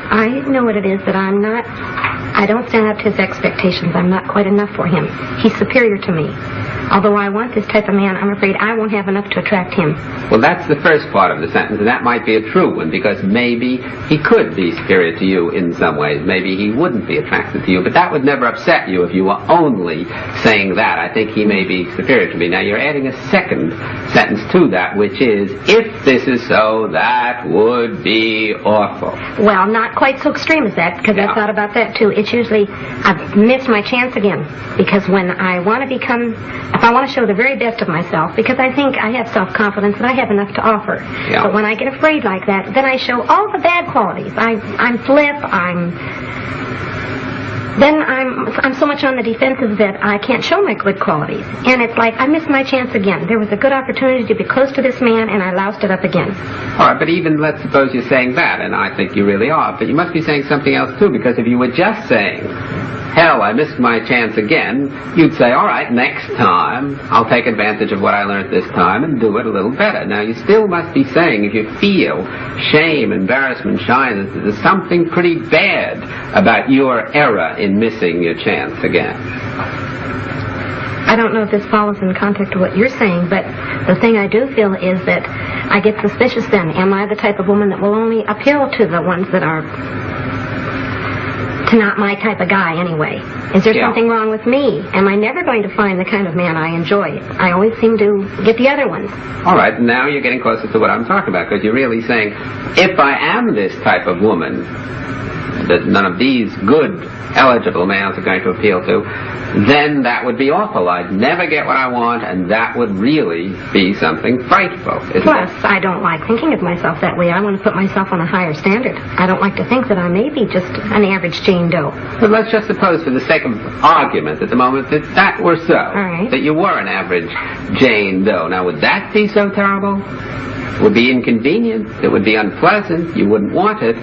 I know what it is, that I don't stand up to his expectations. I'm not quite enough for him. He's superior to me. Although I want this type of man, I'm afraid I won't have enough to attract him. Well, that's the first part of the sentence, and that might be a true one, because maybe he could be superior to you in some ways. Maybe he wouldn't be attracted to you, but that would never upset you if you were only saying that. I think he may be superior to me. Now, you're adding a second sentence to that, which is, if this is so, that would be awful. Well, not quite so extreme as that, because I've thought about that, too. It's usually, I've missed my chance again, because when I want to become... if I want to show the very best of myself, because I think I have self-confidence and I have enough to offer. Yeah. But when I get afraid like that, then I show all the bad qualities. I'm flip, I'm so much on the defensive that I can't show my good qualities. And it's like, I missed my chance again. There was a good opportunity to be close to this man, and I loused it up again. All right, but even let's suppose you're saying that, and I think you really are, but you must be saying something else, too, because if you were just saying, hell, I missed my chance again, you'd say, all right, next time, I'll take advantage of what I learned this time and do it a little better. Now, you still must be saying, if you feel shame, embarrassment, shyness, there's something pretty bad about your error in missing your chance again. I don't know if this follows in context to what you're saying, but the thing I do feel is that I get suspicious then. Am I the type of woman that will only appeal to the ones that are... to not my type of guy anyway? Is there something wrong with me? Am I never going to find the kind of man I enjoy? I always seem to get the other ones. All right, now you're getting closer to what I'm talking about, because you're really saying, if I am this type of woman that none of these good, eligible males are going to appeal to, then that would be awful. I'd never get what I want, and that would really be something frightful, isn't Plus, it? I don't like thinking of myself that way. I want to put myself on a higher standard. I don't like to think that I may be just an average Jane Doe. But let's just suppose, for the sake of argument at the moment, that that were so. All right. That you were an average Jane Doe. Now, would that be so terrible? It would be inconvenient. It would be unpleasant. You wouldn't want it.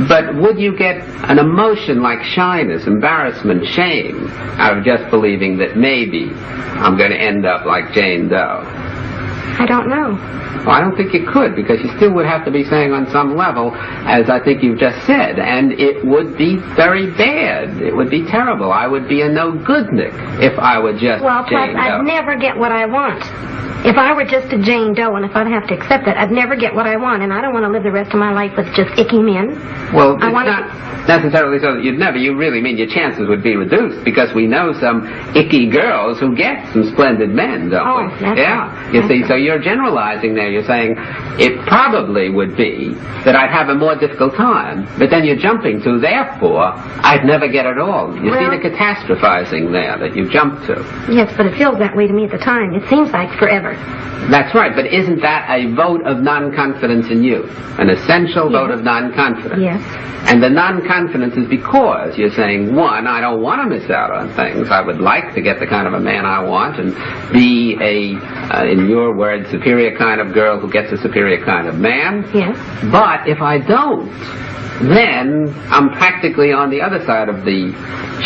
But would you get an emotion like shyness, embarrassment, shame out of just believing that maybe I'm going to end up like Jane Doe? I don't know. Well, I don't think you could, because you still would have to be saying on some level, as I think you've just said, and it would be very bad. It would be terrible. I would be a no-goodnik if I were just Well, plus, Jane Doe. I'd never get what I want. If I were just a Jane Doe, and if I'd have to accept it, I'd never get what I want, and I don't want to live the rest of my life with just icky men. Well, it's not necessarily so that you'd never. You really mean your chances would be reduced, because we know some icky girls who get some splendid men, don't we? That's right. You see, so you're generalizing there. You're saying it probably would be that I'd have a more difficult time, but then you're jumping to, therefore, I'd never get it all. You see the catastrophizing there that you jumped to. Yes, but it feels that way to me at the time. It seems like forever. That's right, but isn't that a vote of non-confidence in you? An essential vote of non-confidence? Yes. And the non-confidence is because you're saying, one, I don't want to miss out on things. I would like to get the kind of a man I want and be a, in your words, superior kind of girl who gets a superior kind of man. Yes. But if I don't, then I'm practically on the other side of the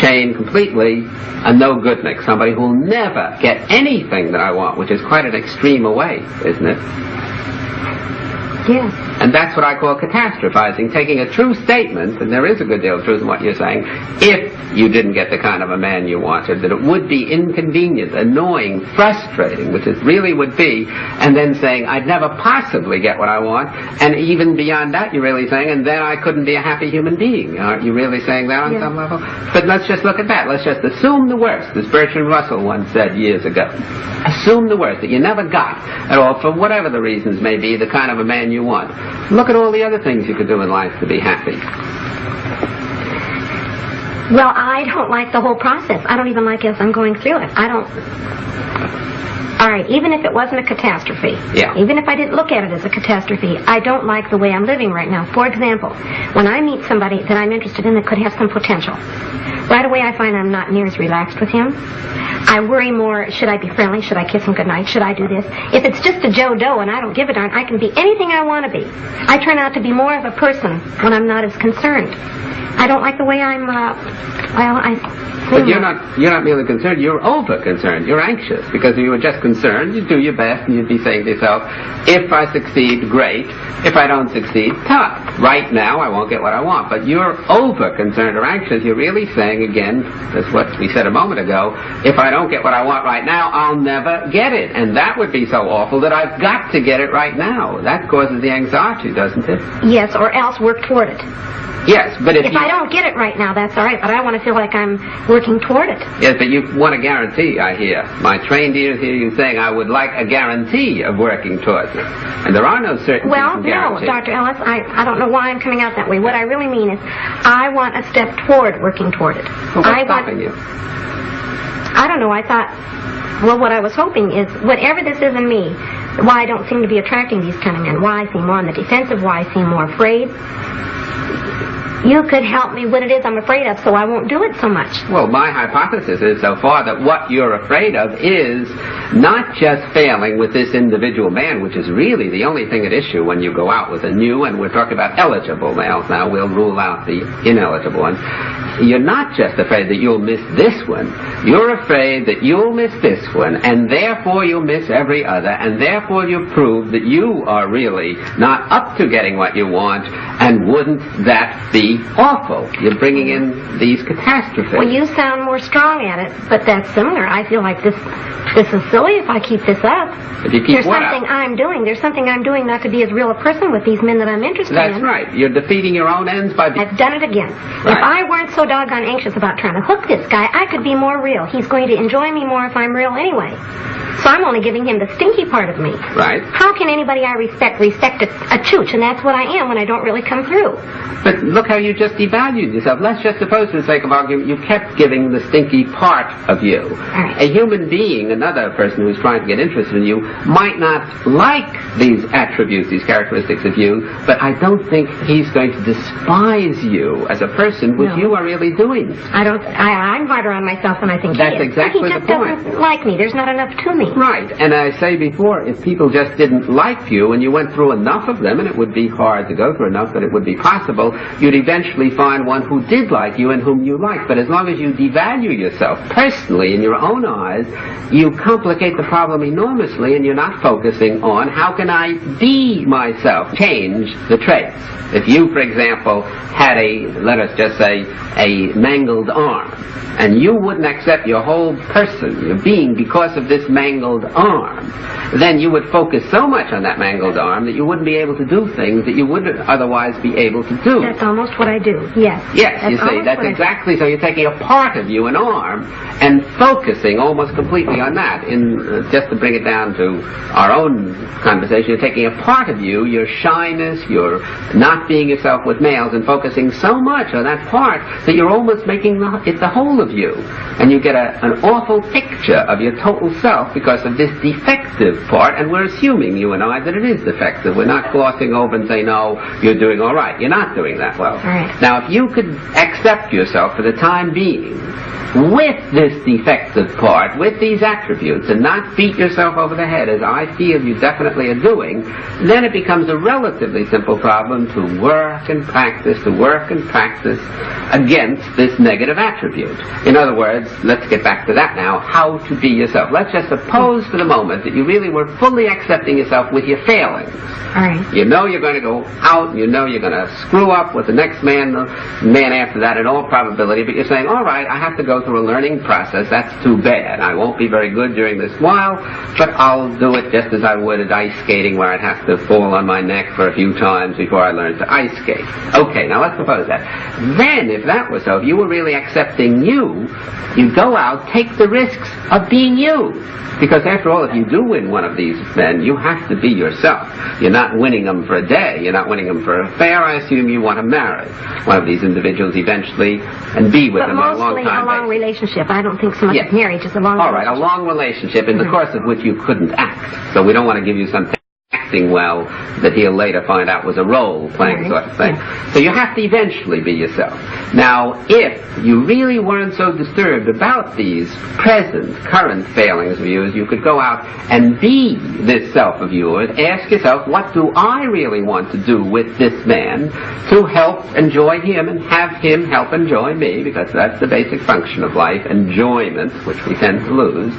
chain completely, a no-goodnik, somebody who'll never get anything that I want, which is quite an extreme away, isn't it? Yes. And that's what I call catastrophizing, taking a true statement, and there is a good deal of truth in what you're saying, if you didn't get the kind of a man you wanted, that it would be inconvenient, annoying, frustrating, which it really would be, and then saying, I'd never possibly get what I want, and even beyond that, you're really saying, and then I couldn't be a happy human being. Aren't you really saying that on some level? But let's just look at that. Let's just assume the worst, as Bertrand Russell once said years ago. Assume the worst, that you never got at all, for whatever the reasons may be, the kind of a man you want. Look at all the other things you could do in life to be happy. Well, I don't like the whole process. I don't even like as I'm going through it. I don't... All right, even if it wasn't a catastrophe, even if I didn't look at it as a catastrophe, I don't like the way I'm living right now. For example, when I meet somebody that I'm interested in that could have some potential, right away I find I'm not near as relaxed with him. I worry more, should I be friendly? Should I kiss him goodnight? Should I do this? If it's just a Joe Doe and I don't give a darn, I can be anything I want to be. I turn out to be more of a person when I'm not as concerned. I don't like the way I'm But you're not merely concerned, you're over-concerned. You're anxious. Because if you were just concerned, you'd do your best and you'd be saying to yourself, if I succeed, great. If I don't succeed, tough. Right now, I won't get what I want. But you're over-concerned or anxious. You're really saying, again, that's what we said a moment ago, if I don't get what I want right now, I'll never get it. And that would be so awful that I've got to get it right now. That causes the anxiety, doesn't it? Yes, or else work toward it. Yes, but if I don't get it right now, that's all right, but I want to feel like I'm working toward it. Yes, but you want a guarantee, I hear. My trained ears hear you saying, I would like a guarantee of working towards it. And there are no certainties and guarantees. No, Dr. Ellis, I don't know why I'm coming out that way. What I really mean is, I want a step toward working toward it. Well, what's stopping you? I don't know, I thought, well, what I was hoping is, whatever this is in me, why I don't seem to be attracting these kind of men, why I seem more on the defensive, why I seem more afraid, you could help me what it is I'm afraid of so I won't do it so much. Well, my hypothesis is so far that what you're afraid of is not just failing with this individual man, which is really the only thing at issue when you go out with a new, and we're talking about eligible males now, we'll rule out the ineligible ones. You're not just afraid that you'll miss this one. You're afraid that you'll miss this one, and therefore you'll miss every other, and therefore you prove that you are really not up to getting what you want, and wouldn't that be awful? You're bringing in these catastrophes. Well, you sound more strong at it, but that's similar. I feel like this is silly if I keep this up. If you keep There's something I'm doing. There's something I'm doing not to be as real a person with these men that I'm interested in. That's right. You're defeating your own ends by... I've done it again. Right. If I weren't so doggone anxious about trying to hook this guy, I could be more real. He's going to enjoy me more if I'm real anyway. So I'm only giving him the stinky part of me. Right. How can anybody I respect a chooch? And that's what I am when I don't really come through. But look how you just devalued yourself. Let's just suppose, for the sake of argument, you kept giving the stinky part of you. Right. A human being, another person who's trying to get interested in you, might not like these attributes, these characteristics of you, but I don't think he's going to despise you as a person, which you are really doing. I'm harder on myself than I think That's he is. exactly But he the just point. doesn't like me. There's not enough to me. Right, and I say before, if people just didn't like you and you went through enough of them, and it would be hard to go through enough, but it would be possible, you'd eventually find one who did like you and whom you liked. But as long as you devalue yourself personally in your own eyes, you complicate the problem enormously, and you're not focusing on how can I be myself, change the traits. If you, for example, had let us just say, a mangled arm, and you wouldn't accept your whole person, your being, because of this mangled arm, then you would focus so much on that mangled arm that you wouldn't be able to do things that you wouldn't otherwise be able to do. That's almost what I do, yes. Yes, you see, that's exactly so. You're taking a part of you, an arm, and focusing almost completely on that. Just to bring it down to our own conversation, you're taking a part of you, your shyness, your not being yourself with males, and focusing so much on that part that you're almost making it the whole of you. And you get an awful picture of your total self because of this defective part, and we're assuming, you and I, that it is defective. We're not glossing over and saying, no, you're doing all right. You're not doing that well. Right. Now, if you could accept yourself for the time being with this defective part, with these attributes, and not beat yourself over the head, as I feel you definitely are doing, then it becomes a relatively simple problem to work and practice against this negative attribute. In other words, let's get back to that now, how to be yourself. Let's just suppose for the moment that you really were fully accepting yourself with your failings. All right. You know you're going to go out, and you know you're going to screw up with the next man, the man after that in all probability, but you're saying, all right, I have to go through a learning process. That's too bad. I won't be very good during this while, but I'll do it just as I would at ice skating, where I'd have to fall on my neck for a few times before I learned to ice skate. Okay, now let's suppose that. Then, if that was so, if you were really accepting you'd go out, take the risks of being you. Because after all, if you do win one of these men, you have to be yourself. You're not winning them for a day. You're not winning them for an affair. I assume you want to marry one of these individuals eventually and be with them on a long time. But mostly a long relationship. I don't think so much of marriage. It's a long relationship. All right, a long relationship in the course of which you couldn't act. So we don't want to give you some acting well that he'll later find out was a role-playing sort of thing. So you have to eventually be yourself. Now, if you really weren't so disturbed about these current failings of yours, you could go out and be this self of yours. Ask yourself, what do I really want to do with this man to help enjoy him and have him help enjoy me, because that's the basic function of life, enjoyment, which we tend to lose.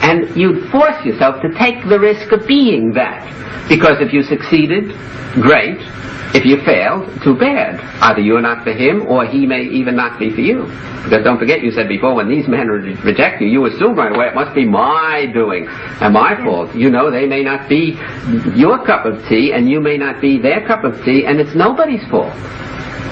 And you'd force yourself to take the risk of being that, because if you succeeded, great. If you failed, too bad. Either you're not for him, or he may even not be for you. Because don't forget, you said before, when these men reject you, you assume right away it must be my doing and my fault. You know, they may not be your cup of tea, and you may not be their cup of tea, and it's nobody's fault.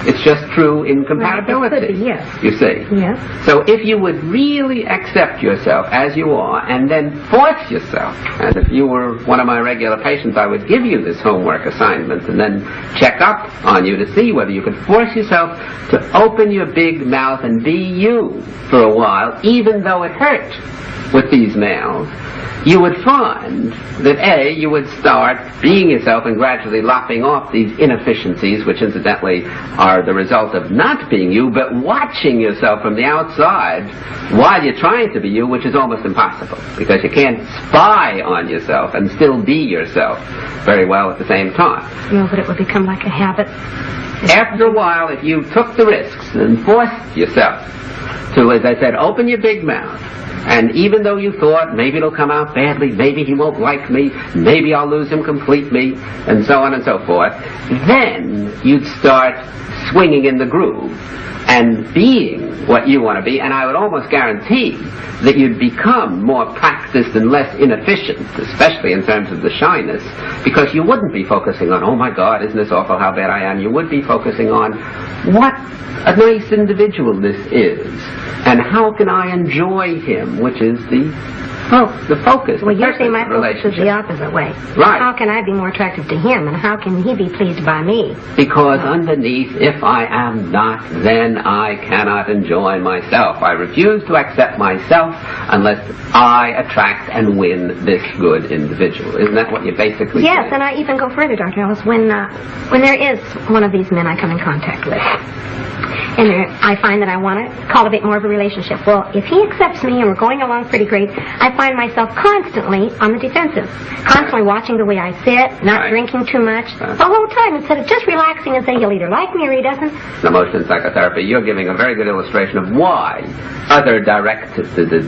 It's just true incompatibility. Well, it could be, yes. You see? Yes. So if you would really accept yourself as you are, and then force yourself, and if you were one of my regular patients, I would give you this homework assignment and then check up on you to see whether you could force yourself to open your big mouth and be you for a while, even though it hurt with these males. You would find that you would start being yourself and gradually lopping off these inefficiencies, which incidentally are the result of not being you, but watching yourself from the outside while you're trying to be you, which is almost impossible, because you can't spy on yourself and still be yourself very well at the same time. No, but it would become like a habit. After a while, if you took the risks and forced yourself to, as I said, open your big mouth, and even though you thought, maybe it'll come out badly, maybe he won't like me, maybe I'll lose him completely, and so on and so forth, then you'd start swinging in the groove and being what you want to be, and I would almost guarantee that you'd become more practiced and less inefficient, especially in terms of the shyness, because you wouldn't be focusing on, oh my God, isn't this awful, how bad I am. You would be focusing on what a nice individual this is, and how can I enjoy him, which is the focus. Well, you're saying my focus is the opposite way. Right. How can I be more attractive to him, and how can he be pleased by me? Because underneath, if I am not, then I cannot enjoy myself. I refuse to accept myself unless I attract and win this good individual. Isn't that what you basically Yes, say? and I even go further, Dr. Ellis. When there is one of these men I come in contact with, and I find that I want to cultivate more of a relationship. Well, if he accepts me and we're going along pretty great, I find myself constantly on the defensive, constantly watching the way I sit, not drinking too much, the whole time, instead of just relaxing and saying he'll either like me or he doesn't. The motion psychotherapy, you're giving a very good illustration of why other directiveness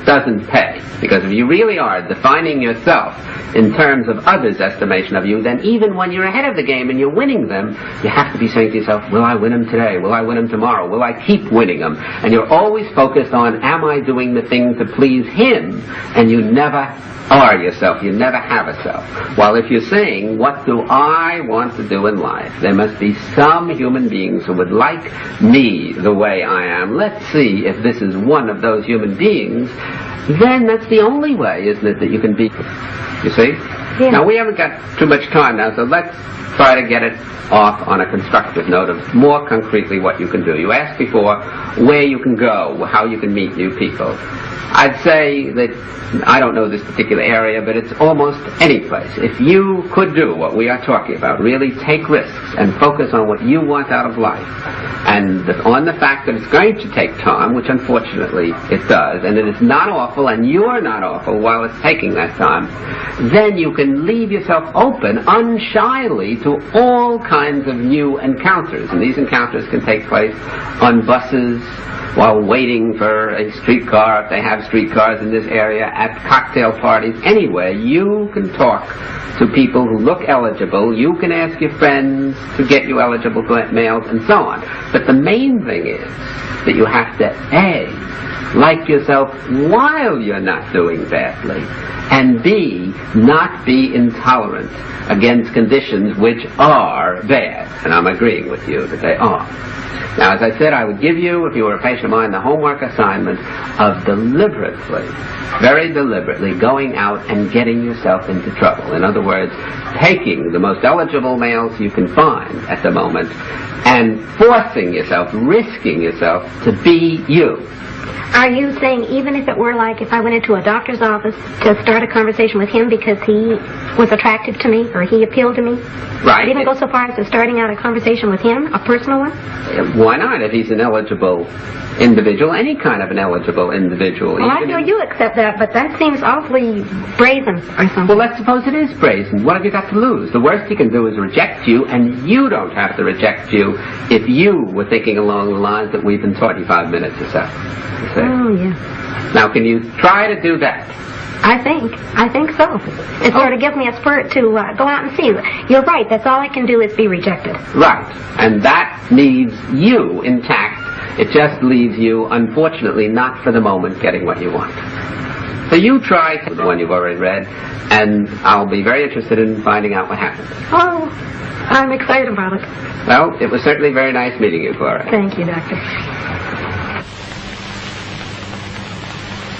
doesn't pay. Because if you really are defining yourself in terms of others' estimation of you, then even when you're ahead of the game and you're winning them, you have to be saying to yourself, will I win him today? Will I win him tomorrow? Will I keep winning him? And you're always focused on, am I doing the thing to please him? And you never are yourself. You never have a self. While if you're saying, what do I want to do in life? There must be some human beings who would like me the way I am. Let's see if this is one of those human beings. Then that's the only way, isn't it, that you can be. You see? Yeah. Now, we haven't got too much time now, so let's try to get it off on a constructive note of more concretely what you can do. You asked before where you can go, how you can meet new people. I'd say that, I don't know this particular area, but it's almost any place. If you could do what we are talking about, really take risks and focus on what you want out of life, and on the fact that it's going to take time, which unfortunately it does, and it is not awful, and you're not awful while it's taking that time, then you can leave yourself open unshyly to all kinds of new encounters. And these encounters can take place on buses, while waiting for a streetcar, if they have streetcars in this area, at cocktail parties, anywhere. You can talk to people who look eligible. You can ask your friends to get you eligible males, and so on. But the main thing is that you have to, A, like yourself while you're not doing badly, and B, not be intolerant against conditions which are bad. And I'm agreeing with you that they are. Now, as I said, I would give you, if you were a patient of mine, the homework assignment of deliberately, very deliberately, going out and getting yourself into trouble. In other words, taking the most eligible males you can find at the moment and forcing yourself, risking yourself to be you. Are you saying even if it were like if I went into a doctor's office to start a conversation with him because he was attractive to me or he appealed to me? Right. I'd even go so far as to starting out a conversation with him, a personal one? Why not? If he's an eligible individual, any kind of an eligible individual. Well, I feel you accept that, but that seems awfully brazen or something. Well, let's suppose it is brazen. What have you got to lose? The worst he can do is reject you, and you don't have to reject you if you were thinking along the lines that we've been 45 minutes or so. Oh, yeah. Now, can you try to do that? I think so. It sort of gives me a spurt to go out and see. You're right, that's all I can do is be rejected. Right. And that leaves you intact. It just leaves you, unfortunately, not for the moment, getting what you want. So you try the one you've already read, and I'll be very interested in finding out what happens. Oh, I'm excited about it. Well, it was certainly very nice meeting you, Gloria. Thank you, Doctor.